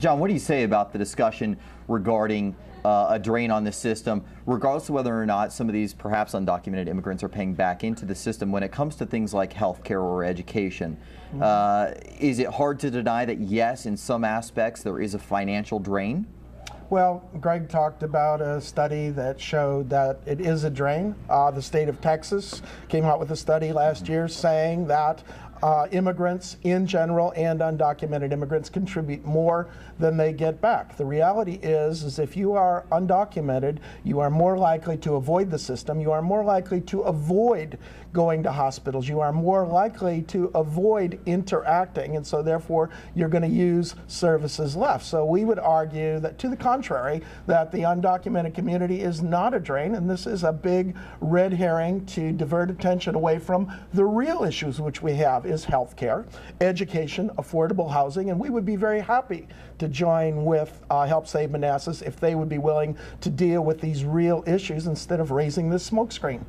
John, what do you say about the discussion regarding a drain on the system, regardless of whether or not some of these perhaps undocumented immigrants are paying back into the system when it comes to things like healthcare or education? Is it hard to deny that, yes, in some aspects there is a financial drain? Well, Greg talked about a study that showed that it is a drain. The state of Texas came out with a study last year saying that immigrants in general and undocumented immigrants contribute more than they get back. The reality is if you are undocumented, you are more likely to avoid the system. You are more likely to avoid going to hospitals. You are more likely to avoid interacting, and so therefore you're going to use services less. So we would argue that, to the contrary, that the undocumented community is not a drain, and this is a big red herring to divert attention away from the real issues which we have is healthcare, education, affordable housing, and we would be very happy to join with Help Save Manassas if they would be willing to deal with these real issues instead of raising this smokescreen.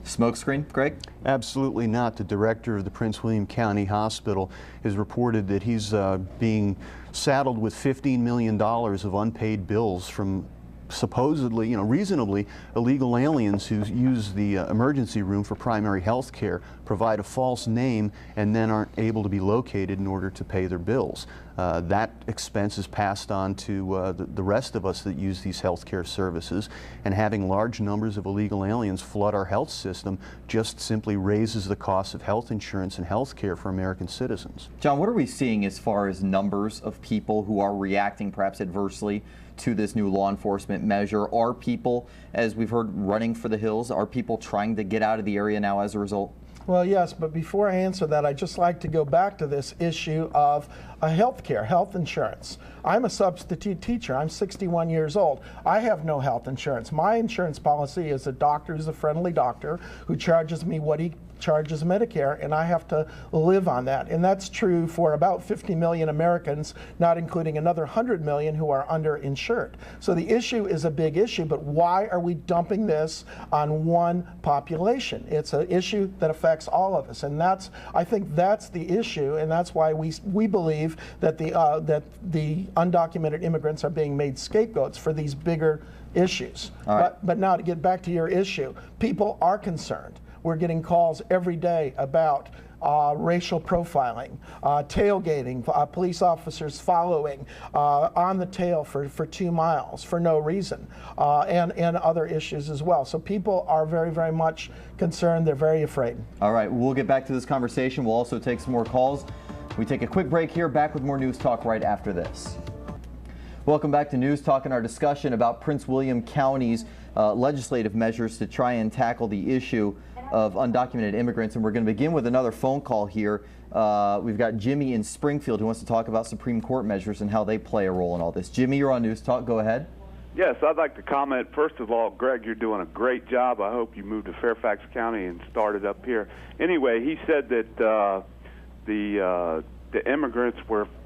Smokescreen, Greg? Absolutely not. The director of the Prince William County Hospital has reported that he's being saddled with $15 million of unpaid bills from supposedly, reasonably illegal aliens who use the emergency room for primary health care, provide a false name, and then aren't able to be located in order to pay their bills. That expense is passed on to the rest of us that use these health care services, and having large numbers of illegal aliens flood our health system just simply raises the cost of health insurance and health care for American citizens. John, what are we seeing as far as numbers of people who are reacting perhaps adversely to this new law enforcement measure? Are people, as we've heard, running for the hills? Are people trying to get out of the area now as a result? Well, yes, but before I answer that, I'd just like to go back to this issue of health care, health insurance. I'm a substitute teacher. I'm 61 years old. I have no health insurance. My insurance policy is a doctor who's a friendly doctor who charges me what he charges Medicare, and I have to live on that. And that's true for about 50 million Americans, not including another 100 million who are underinsured. So the issue is a big issue, but why are we dumping this on one population? It's an issue that affects all of us, and I think that's the issue, and that's why we believe that the undocumented immigrants are being made scapegoats for these bigger issues. But now to get back to your issue, people are concerned. We're getting calls every day about racial profiling, tailgating, police officers following on the tail for 2 miles for no reason, and other issues as well. So people are very, very much concerned. They're very afraid. All right, we'll get back to this conversation. We'll also take some more calls. We take a quick break here, back with more News Talk right after this. Welcome back to News Talk and our discussion about Prince William County's legislative measures to try and tackle the issue of undocumented immigrants. And we're going to begin with another phone call here. We've got Jimmy in Springfield who wants to talk about Supreme Court measures and how they play a role in all this. Jimmy, you're on News Talk. Go ahead. Yes, I'd like to comment. First of all, Greg, you're doing a great job. I hope you moved to Fairfax County and started up here. Anyway, he said that the immigrants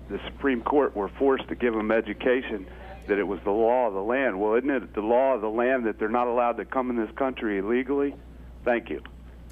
the Supreme Court were forced to give them education, that it was the law of the land. Well, isn't it the law of the land that they're not allowed to come in this country illegally? Thank you.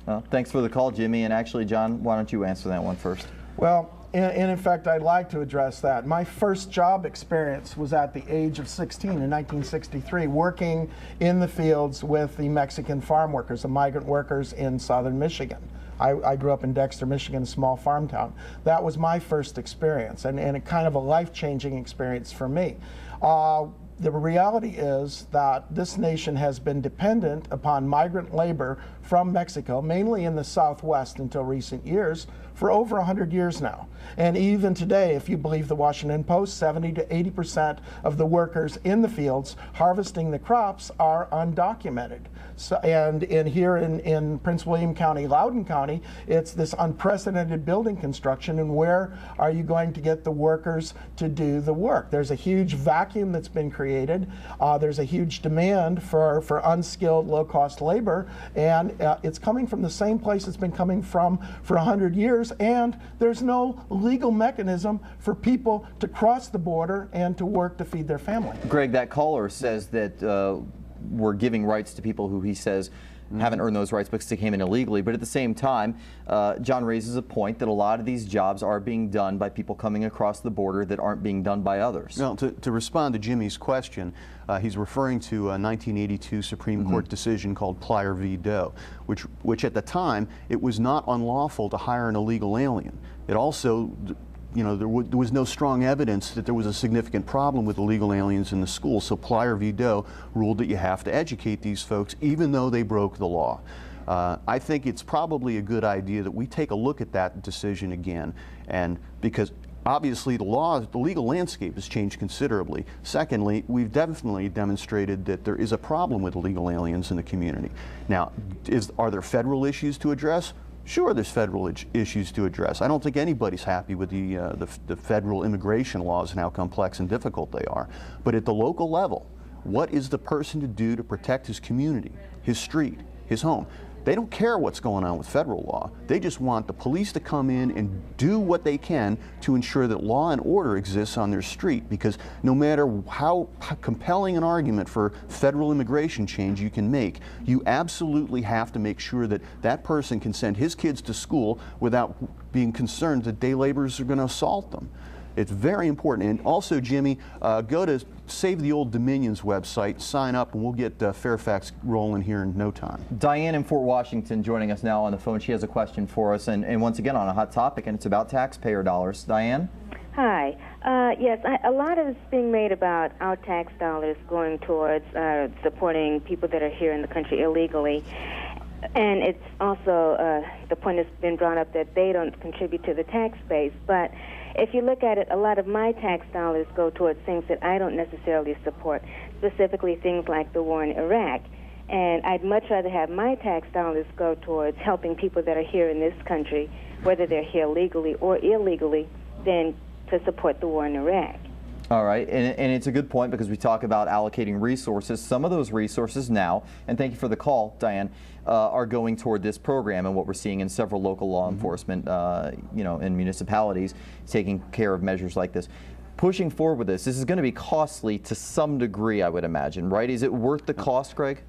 Well, thanks for the call, Jimmy. And actually, John, why don't you answer that one first? Well, and in fact, I'd like to address that. My first job experience was at the age of 16 in 1963, working in the fields with the Mexican farm workers, the migrant workers in southern Michigan. I grew up in Dexter, Michigan, a small farm town. That was my first experience, and a kind of a life-changing experience for me. The reality is that this nation has been dependent upon migrant labor from Mexico, mainly in the Southwest until recent years, for over 100 years now. And even today, if you believe the Washington Post, 70 to 80% of the workers in the fields harvesting the crops are undocumented. So, and here in Prince William County, Loudoun County, it's this unprecedented building construction, and where are you going to get the workers to do the work? There's a huge vacuum that's been created. There's a huge demand for unskilled, low-cost labor, and it's coming from the same place it's been coming from for 100 years, and there's no legal mechanism for people to cross the border and to work to feed their family. Greg, that caller says that we're giving rights to people who he says haven't earned those rights because they came in illegally. But at the same time, John raises a point that a lot of these jobs are being done by people coming across the border that aren't being done by others. Well, to respond to Jimmy's question, he's referring to a 1982 Supreme Court decision called Plyer v. Doe, which at the time, it was not unlawful to hire an illegal alien. It also, there was no strong evidence that there was a significant problem with illegal aliens in the school. So Plyer v. Doe ruled that you have to educate these folks even though they broke the law. I think it's probably a good idea that we take a look at that decision again, and because obviously the legal landscape has changed considerably. Secondly, we've definitely demonstrated that there is a problem with illegal aliens in the community. Now, are there federal issues to address? Sure, there's federal issues to address. I don't think anybody's happy with the federal immigration laws and how complex and difficult they are. But at the local level, what is the person to do to protect his community, his street, his home? They don't care what's going on with federal law. They just want the police to come in and do what they can to ensure that law and order exists on their street, because no matter how compelling an argument for federal immigration change you can make, you absolutely have to make sure that that person can send his kids to school without being concerned that day laborers are going to assault them. It's very important. And also, Jimmy, go to Save the Old Dominion's website, sign up, and we'll get Fairfax rolling here in no time. Diane in Fort Washington joining us now on the phone. She has a question for us, and once again on a hot topic, and it's about taxpayer dollars. Diane? Hi. Yes, a lot is being made about our tax dollars going towards supporting people that are here in the country illegally. And it's also, the point has been brought up that they don't contribute to the tax base. But if you look at it, a lot of my tax dollars go towards things that I don't necessarily support, specifically things like the war in Iraq. And I'd much rather have my tax dollars go towards helping people that are here in this country, whether they're here legally or illegally, than to support the war in Iraq. All right, and it's a good point because we talk about allocating resources. Some of those resources now, and thank you for the call, Diane, are going toward this program, and what we're seeing in several local law enforcement, in municipalities, taking care of measures like this. Pushing forward with this is going to be costly to some degree, I would imagine, right? Is it worth the cost, Greg?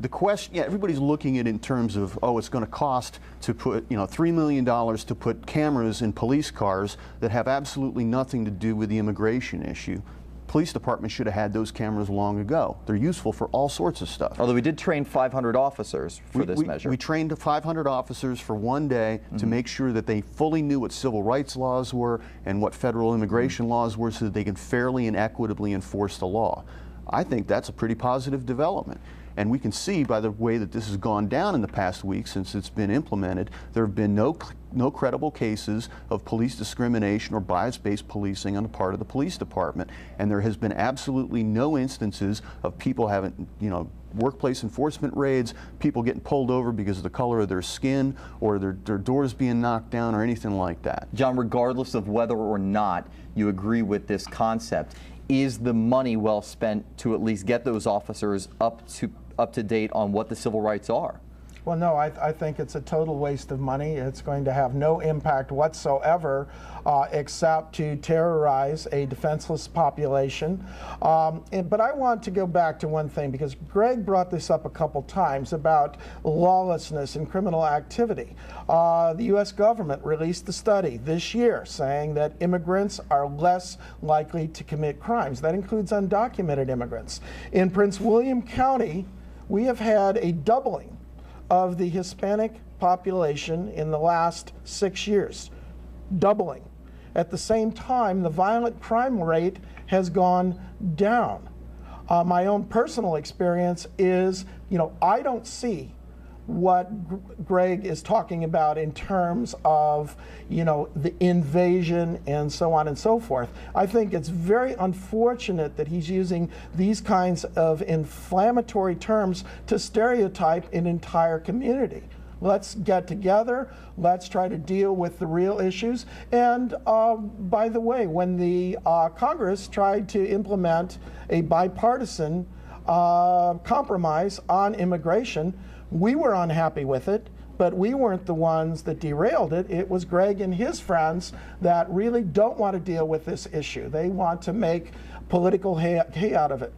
The question, yeah, everybody's looking at it in terms of, oh, it's going to cost to put, $3 million to put cameras in police cars that have absolutely nothing to do with the immigration issue. Police department should have had those cameras long ago. They're useful for all sorts of stuff. Although we did train 500 officers for this measure. We trained 500 officers for one day to make sure that they fully knew what civil rights laws were and what federal immigration laws were so that they can fairly and equitably enforce the law. I think that's a pretty positive development. And we can see by the way that this has gone down in the past week since it's been implemented, there have been no credible cases of police discrimination or bias-based policing on the part of the police department. And there has been absolutely no instances of people having, workplace enforcement raids, people getting pulled over because of the color of their skin or their doors being knocked down or anything like that. John, regardless of whether or not you agree with this concept, is the money well spent to at least get those officers up to date on what the civil rights are? Well, no, I think it's a total waste of money. It's going to have no impact whatsoever except to terrorize a defenseless population. But I want to go back to one thing, because Greg brought this up a couple times about lawlessness and criminal activity. The U.S. government released a study this year saying that immigrants are less likely to commit crimes. That includes undocumented immigrants. In Prince William County, we have had a doubling of the Hispanic population in the last 6 years, doubling. At the same time, the violent crime rate has gone down. My own personal experience is, I don't see what Greg is talking about in terms of, the invasion and so on and so forth. I think it's very unfortunate that he's using these kinds of inflammatory terms to stereotype an entire community. Let's get together. Let's try to deal with the real issues. And by the way, when the Congress tried to implement a bipartisan compromise on immigration, we were unhappy with it, but we weren't the ones that derailed it. It was Greg and his friends that really don't want to deal with this issue. They want to make political hay out of it.